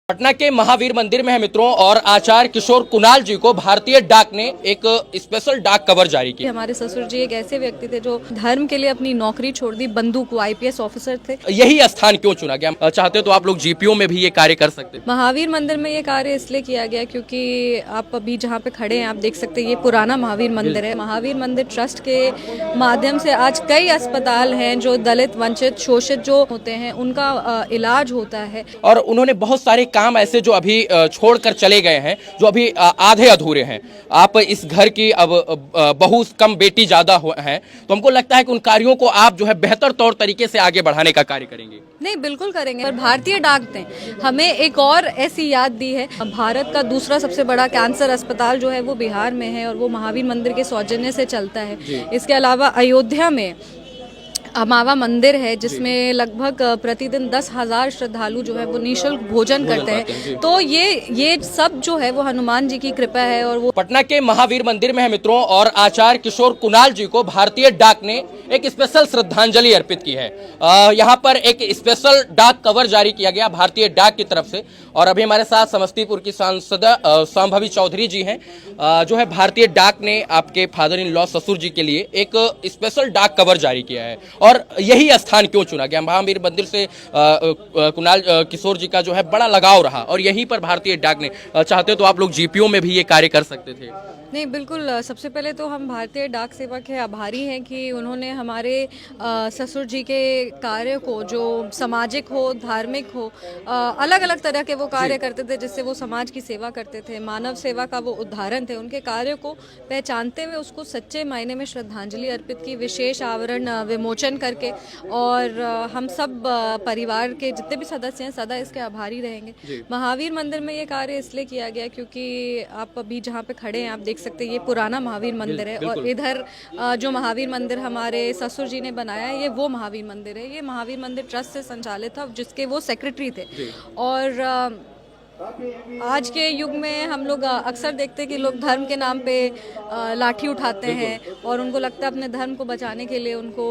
पटना के महावीर मंदिर में है मित्रों, और आचार्य किशोर कुणाल जी को भारतीय डाक ने एक स्पेशल डाक कवर जारी किया। हमारे ससुर जी एक ऐसे व्यक्ति थे जो धर्म के लिए अपनी नौकरी छोड़ दी, बंदूक, वो आईपीएस ऑफिसर थे। यही स्थान क्यों चुना गया? चाहते तो आप लोग जीपीओ में भी ये कार्य कर सकते। महावीर मंदिर में ये कार्य इसलिए किया गया क्योंकि आप अभी जहाँ पे खड़े हैं आप देख सकते हैं, ये पुराना महावीर मंदिर है। महावीर मंदिर ट्रस्ट के माध्यम से आज कई अस्पताल हैं जो दलित, वंचित, शोषित जो होते हैं उनका इलाज होता है। और उन्होंने बहुत सारे काम ऐसे जो अभी छोड़कर चले गए हैं, जो अभी आधे अधूरे हैं। आप इस घर की अब बहू कम बेटी ज्यादा हैं, तो हमको लगता है कि उन कार्यों को आप जो है बेहतर तौर तरीके से आगे बढ़ाने का कार्य करेंगे। नहीं, बिल्कुल करेंगे। और भारतीय डाक ने हमें एक और ऐसी याद दी है। भारत का दूसरा सबसे बड़ा कैंसर अस्पताल जो है वो बिहार में है और वो महावीर मंदिर के सौजन्य से चलता है। इसके अलावा अयोध्या में अमावा मंदिर है जिसमें लगभग प्रतिदिन 10,000 श्रद्धालु जो है वो निःशुल्क भोजन करते हैं। तो ये सब जो है वो हनुमान जी की कृपा है। और वो पटना के महावीर मंदिर में है मित्रों, और आचार्य किशोर कुणाल जी को भारतीय डाक ने एक स्पेशल श्रद्धांजलि अर्पित की है। यहाँ पर एक स्पेशल डाक कवर जारी किया गया भारतीय डाक की तरफ से। और अभी हमारे साथ समस्तीपुर की सांसद सांभवी चौधरी जी हैं, जो है भारतीय डाक ने आपके फादर इन लॉ ससुर जी के लिए एक स्पेशल डाक कवर जारी किया है। और यही स्थान क्यों चुना गया? महावीर मंदिर से कुणाल किशोर जी का जो है बड़ा लगाव रहा, और यहीं पर भारतीय डाक ने, चाहते तो आप लोग जीपीओ में भी ये कार्य कर सकते थे। नहीं, बिल्कुल। सबसे पहले तो हम भारतीय डाक सेवा के आभारी हैं कि उन्होंने हमारे ससुर जी के कार्य को, जो सामाजिक हो, धार्मिक हो, अलग अलग तरह के वो कार्य करते थे जिससे वो समाज की सेवा करते थे, मानव सेवा का वो उदाहरण थे। उनके कार्य को पहचानते हुए उसको सच्चे मायने में श्रद्धांजलि अर्पित की, विशेष आवरण विमोचन करके। और हम सब परिवार के जितने भी सदस्य हैं सदा इसके आभारी रहेंगे। महावीर मंदिर में ये कार्य इसलिए किया गया क्योंकि आप अभी जहाँ पे खड़े हैं आप देख सकते हैं, ये पुराना महावीर मंदिर है। और इधर जो महावीर मंदिर हमारे ससुर जी ने बनाया है, ये वो महावीर मंदिर है। ये महावीर मंदिर ट्रस्ट से संचालित था जिसके वो सेक्रेटरी थे। और आज के युग में हम लोग अक्सर देखते हैं कि लोग धर्म के नाम पे लाठी उठाते हैं और उनको लगता है अपने धर्म को बचाने के लिए उनको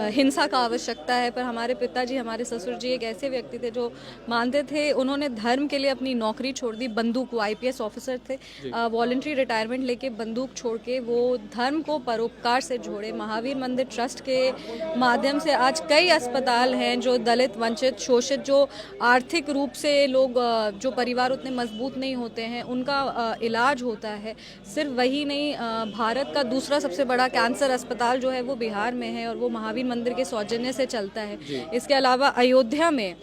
हिंसा का आवश्यकता है। पर हमारे पिताजी, हमारे ससुर जी एक ऐसे व्यक्ति थे जो मानते थे, उन्होंने धर्म के लिए अपनी नौकरी छोड़ दी, बंदूक, वो आईपीएस ऑफिसर थे, वॉलंटरी रिटायरमेंट लेके बंदूक छोड़ के वो धर्म को परोपकार से जोड़े। महावीर मंदिर ट्रस्ट के माध्यम से आज कई अस्पताल हैं जो दलित, वंचित, शोषित, जो आर्थिक रूप से लोग, जो परिवार उतने मजबूत नहीं होते हैं, उनका इलाज होता है। सिर्फ वही नहीं, भारत का दूसरा सबसे बड़ा कैंसर अस्पताल जो है वो बिहार में है और वो महावीर मंदिर के सौजन्य से चलता है। इसके अलावा अयोध्या में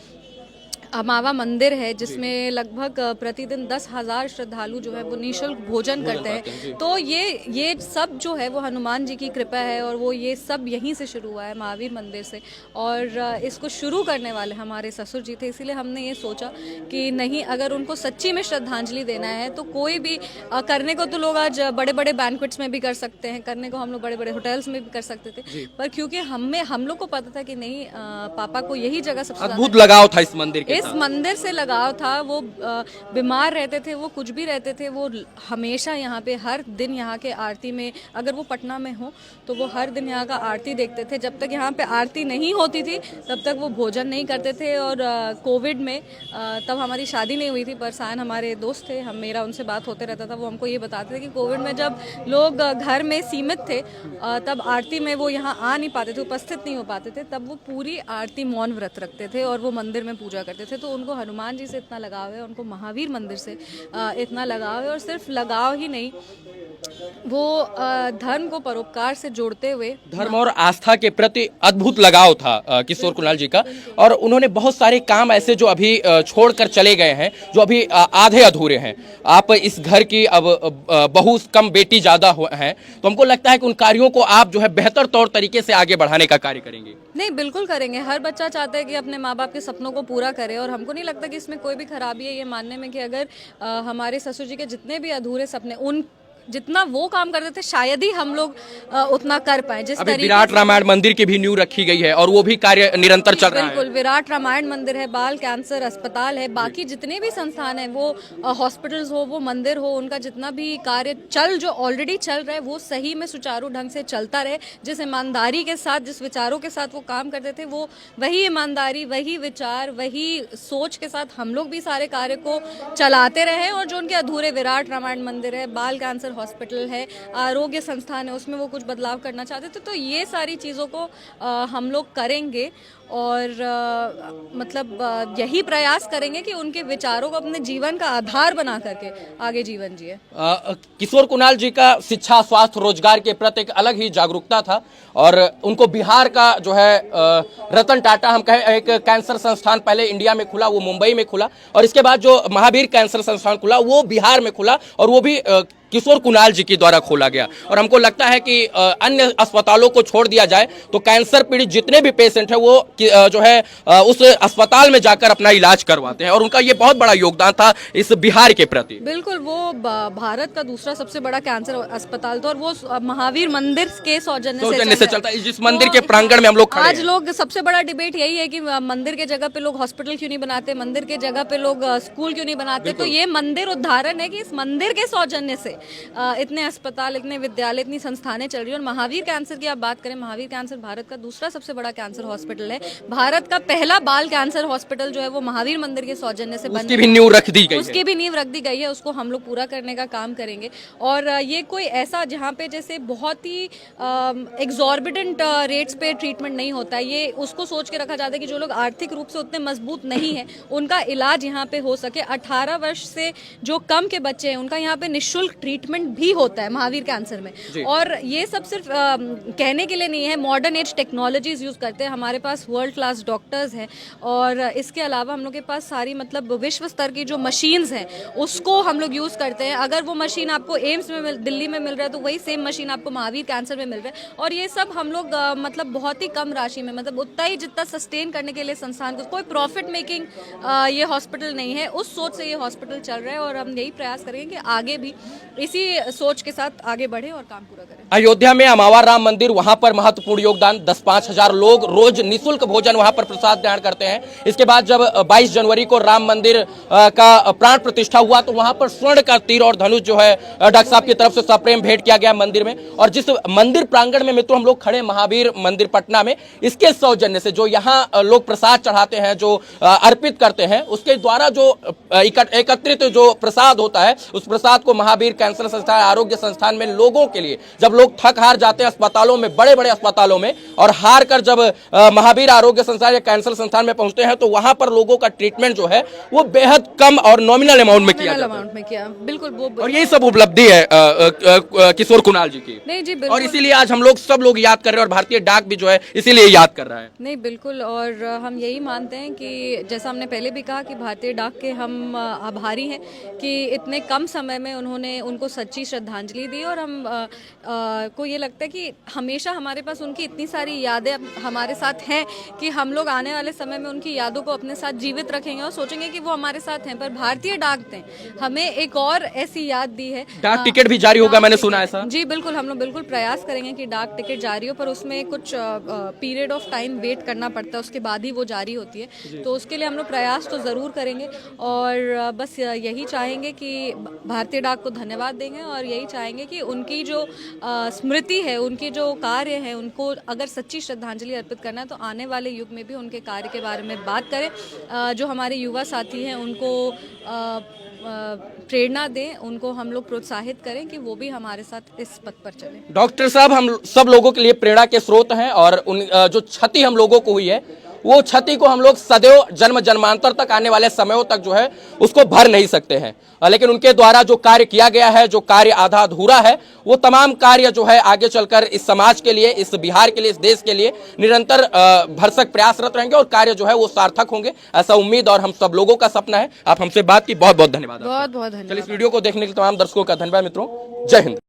अमावा मंदिर है जिसमें लगभग प्रतिदिन 10,000 श्रद्धालु जो है वो निःशुल्क भोजन करते हैं। तो ये सब जो है वो हनुमान जी की कृपा है। और वो ये सब यहीं से शुरू हुआ है, महावीर मंदिर से। और इसको शुरू करने वाले हमारे ससुर जी थे, इसीलिए हमने ये सोचा कि नहीं, अगर उनको सच्ची में श्रद्धांजलि देना है तो कोई भी करने को तो लोग आज बड़े बड़े बैंक्वेट्स में भी कर सकते हैं, करने को हम लोग बड़े बड़े होटल्स में भी कर सकते थे, पर क्योंकि हम लोग को पता था कि नहीं, पापा को यही जगह सबसे अद्भुत लगाव था इस मंदिर के, इस मंदिर से लगाव था। वो बीमार रहते थे, वो कुछ भी रहते थे, वो हमेशा यहाँ पे हर दिन यहाँ के आरती में, अगर वो पटना में हो तो वो हर दिन यहाँ का आरती देखते थे। जब तक यहाँ पे आरती नहीं होती थी तब तक वो भोजन नहीं करते थे। और कोविड में तब हमारी शादी नहीं हुई थी, पर सायन हमारे दोस्त थे, मेरा उनसे बात होते रहता था, वो हमको ये बताते थे कि कोविड में जब लोग घर में सीमित थे तब आरती में वो यहाँ आ नहीं पाते थे, उपस्थित नहीं हो पाते थे, तब वो पूरी आरती मौन व्रत रखते थे और वो मंदिर में पूजा करते थे। तो उनको हनुमान जी से इतना लगाव है, उनको महावीर मंदिर से इतना लगाव है। और सिर्फ लगाव ही नहीं, वो धर्म को परोपकार से जोड़ते हुए, धर्म और आस्था के प्रति अद्भुत लगाव था किशोर कुणाल जी का। और उन्होंने बहुत सारे काम ऐसे जो अभी छोड़कर चले गए हैं, जो अभी आधे अधूरे हैं। आप इस घर की अब बहू कम बेटी ज्यादा हैं, तो हमको लगता है कि उन कार्यों को आप जो है बेहतर तौर तरीके से आगे बढ़ाने का कार्य करेंगे। नहीं, बिल्कुल करेंगे। हर बच्चा चाहता है कि अपने माँ बाप के सपनों को पूरा करे और हमको नहीं लगता कि इसमें कोई भी खराबी है ये मानने में कि अगर हमारे ससुर जी के जितने भी अधूरे सपने, जितना वो काम करते थे शायद ही हम लोग उतना कर पाए। जिस अभी तरीके विराट रामायण मंदिर की भी नींव रखी गई है और वो भी कार्य निरंतर चल रहा है। बिल्कुल, विराट रामायण मंदिर है, बाल कैंसर अस्पताल है, बाकी जितने भी संस्थान हैं, वो हॉस्पिटल्स हो, वो मंदिर हो, उनका जितना भी कार्य जो ऑलरेडी चल रहा है वो सही में सुचारू ढंग से चलता रहे। जिस ईमानदारी के साथ, जिस विचारों के साथ वो काम करते थे, वो वही ईमानदारी, वही विचार, वही सोच के साथ हम लोग भी सारे कार्य को चलाते रहे। और जो उनके अधूरे विराट रामायण मंदिर है, बाल कैंसर हॉस्पिटल है, आरोग्य संस्थान है, उसमें वो कुछ बदलाव करना चाहते थे, तो ये सारी चीज़ों को हम लोग करेंगे। और मतलब यही प्रयास करेंगे कि उनके विचारों को अपने जीवन का आधार बना करके आगे जीवन जिए। किशोर कुणाल जी का शिक्षा, स्वास्थ्य, रोजगार के प्रति एक अलग ही जागरूकता था और उनको बिहार का जो है रतन टाटा हम कहें, एक कैंसर संस्थान पहले इंडिया में खुला, वो मुंबई में खुला और इसके बाद जो महावीर कैंसर संस्थान खुला वो बिहार में खुला और वो भी किशोर कुणाल जी के द्वारा खोला गया। और हमको लगता है कि अन्य अस्पतालों को छोड़ दिया जाए तो कैंसर पीड़ित जितने भी पेशेंट हैं वो जो है उस अस्पताल में जाकर अपना इलाज करवाते हैं और उनका ये बहुत बड़ा योगदान था इस बिहार के प्रति। बिल्कुल, वो भारत का दूसरा सबसे बड़ा कैंसर अस्पताल था और वो महावीर मंदिर के सौजन्य से चलता है। जिस मंदिर के प्रांगण में हम लोग आज लोग सबसे बड़ा डिबेट यही है कि मंदिर के जगह पे लोग हॉस्पिटल क्यों नहीं बनाते, मंदिर के जगह पे लोग स्कूल क्यों नहीं बनाते। तो ये मंदिर उदाहरण है कि इस मंदिर के सौजन्य से इतने अस्पताल, इतने विद्यालय, इतनी संस्थानें चल रही है। और महावीर कैंसर की आप बात करें, महावीर कैंसर भारत का दूसरा सबसे बड़ा कैंसर हॉस्पिटल है। भारत का पहला बाल कैंसर हॉस्पिटल जो है वो महावीर मंदिर के सौजन्य से उसकी भी नींव रख दी गई है। उसकी भी नींव रख दी गई है, उसको हम लोग पूरा करने का काम करेंगे। और ये कोई ऐसा जहाँ पे जैसे बहुत ही एग्जॉर्बिडेंट रेट्स पे ट्रीटमेंट नहीं होता है, ये उसको सोच के रखा जाता है कि जो लोग आर्थिक रूप से उतने मजबूत नहीं है उनका इलाज यहाँ पे हो सके। 18 वर्ष से जो कम के बच्चे हैं उनका यहाँ पे निःशुल्क ट्रीटमेंट भी होता है महावीर कैंसर में। और ये सब सिर्फ कहने के लिए नहीं है, मॉडर्न एज टेक्नोलॉजीज यूज करते हैं, हमारे पास वर्ल्ड क्लास डॉक्टर्स हैं और इसके अलावा हम लोग के पास सारी मतलब विश्व स्तर की जो मशीन्स हैं उसको हम लोग यूज करते हैं। अगर वो मशीन आपको एम्स में दिल्ली में मिल रहा है तो वही सेम मशीन आपको महावीर कैंसर में मिल रहा है। और ये सब हम लोग मतलब बहुत ही कम राशि में, मतलब उतना ही जितना सस्टेन करने के लिए संस्थान को, कोई प्रॉफिट मेकिंग ये हॉस्पिटल नहीं है, उस सोच से ये हॉस्पिटल चल रहा है। और हम यही प्रयास करेंगे कि आगे भी इसी सोच के साथ आगे बढ़े और काम पूरा करें। अयोध्या में अमावा राम मंदिर, वहां पर महत्वपूर्ण योगदान, 10-5 हजार लोग रोज निःशुल्क भोजन वहां पर प्रसाद ग्रहण करते हैं। इसके बाद जब 22 जनवरी को राम मंदिर का प्राण प्रतिष्ठा हुआ तो वहां पर स्वर्ण का तीर और धनुष जो है डॉक्टर साहब की तरफ से सप्रेम भेंट किया गया मंदिर में। और जिस मंदिर प्रांगण में मित्रों हम लोग खड़े, महावीर मंदिर पटना में, इसके सौजन्य से जो यहाँ लोग प्रसाद चढ़ाते हैं, जो अर्पित करते हैं, उसके द्वारा जो एकत्रित जो प्रसाद होता है उस प्रसाद को महावीर कैंसर संस्थान, आरोग्य संस्थान में लोगों के लिए, जब लोग थक हार जाते हैं अस्पतालों में, बड़े बड़े अस्पतालों में, और हार कर जब महावीर आरोग्य संस्थान या कैंसर संस्थान में पहुंचते हैं तो वहां पर लोगों का ट्रीटमेंट जो है वो बेहद कम और नॉमिनल अमाउंट में किया जाता है। बिल्कुल, वो और यही सब उपलब्धि है किशोर कुणाल जी की। नहीं जी, और इसीलिए आज हम लोग सब लोग याद कर रहे हैं और भारतीय डाक भी जो है इसीलिए याद कर रहा है। नहीं, बिल्कुल। और हम यही मानते हैं कि जैसा हमने पहले भी कहा कि भारतीय डाक के हम आभारी हैं कि इतने कम समय में उन्होंने उनको सच्ची श्रद्धांजलि दी। और हम को ये लगता है कि हमेशा हमारे पास उनकी इतनी सारी यादें हमारे साथ हैं कि हम लोग आने वाले समय में उनकी यादों को अपने साथ जीवित रखेंगे और सोचेंगे कि वो हमारे साथ हैं। पर भारतीय डाक ने हमें एक और ऐसी याद दी है। डाक टिकट भी जारी होगा, मैंने सुना ऐसा। जी बिल्कुल, हम लोग बिल्कुल प्रयास करेंगे कि डाक टिकट जारी हो, पर उसमें कुछ पीरियड ऑफ टाइम वेट करना पड़ता है, उसके बाद ही वो जारी होती है। तो उसके लिए हम लोग प्रयास तो ज़रूर करेंगे और बस यही चाहेंगे कि भारतीय डाक को धन्यवाद देंगे और यही चाहेंगे कि उनकी जो स्मृति है, उनके जो कार्य है, उनको अगर सच्ची श्रद्धांजलि अर्पित करना है तो आने वाले युग में भी उनके कार्य के बारे में बात करें। जो हमारे युवा साथी हैं उनको प्रेरणा दें, उनको हम लोग प्रोत्साहित करें कि वो भी हमारे साथ इस पथ पर चलें। डॉक्टर साहब हम सब लोगों के लिए प्रेरणा के स्रोत हैं और उन जो क्षति हम लोगों को हुई है वो क्षति को हम लोग सदैव जन्म जन्मांतर तक आने वाले समयों तक जो है उसको भर नहीं सकते हैं। लेकिन उनके द्वारा जो कार्य किया गया है, जो कार्य आधा अधूरा है, वो तमाम कार्य जो है आगे चलकर इस समाज के लिए, इस बिहार के लिए, इस देश के लिए निरंतर भरसक प्रयासरत रहेंगे और कार्य जो है वो सार्थक होंगे, ऐसा उम्मीद और हम सब लोगों का सपना है। आप हमसे बात की, बहुत बहुत धन्यवाद। बहुत बहुत धन्यवाद। चलिए, इस वीडियो को देखने के लिए तमाम दर्शकों का धन्यवाद मित्रों। जय हिंद।